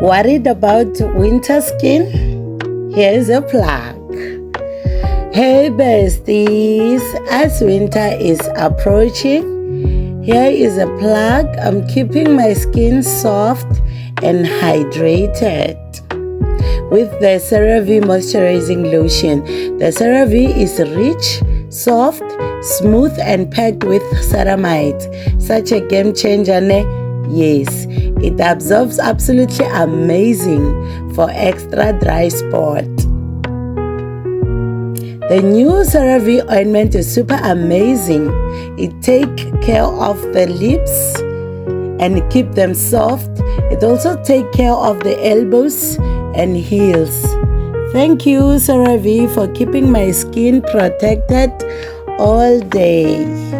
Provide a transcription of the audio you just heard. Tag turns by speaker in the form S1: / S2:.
S1: Worried about winter skin? Here's a plug. Hey besties, as winter is approaching, here is a plug. I'm keeping my skin soft and hydrated with the Cerave Moisturizing Lotion. The Cerave is rich, soft, smooth and packed with ceramide. Such a game changer, ne? Yes, it absorbs absolutely amazing for extra dry spot. The new Cerave ointment is super amazing. It takes care of the lips and keep them soft. It also takes care of the elbows and heels. Thank you, Cerave, for keeping my skin protected all day.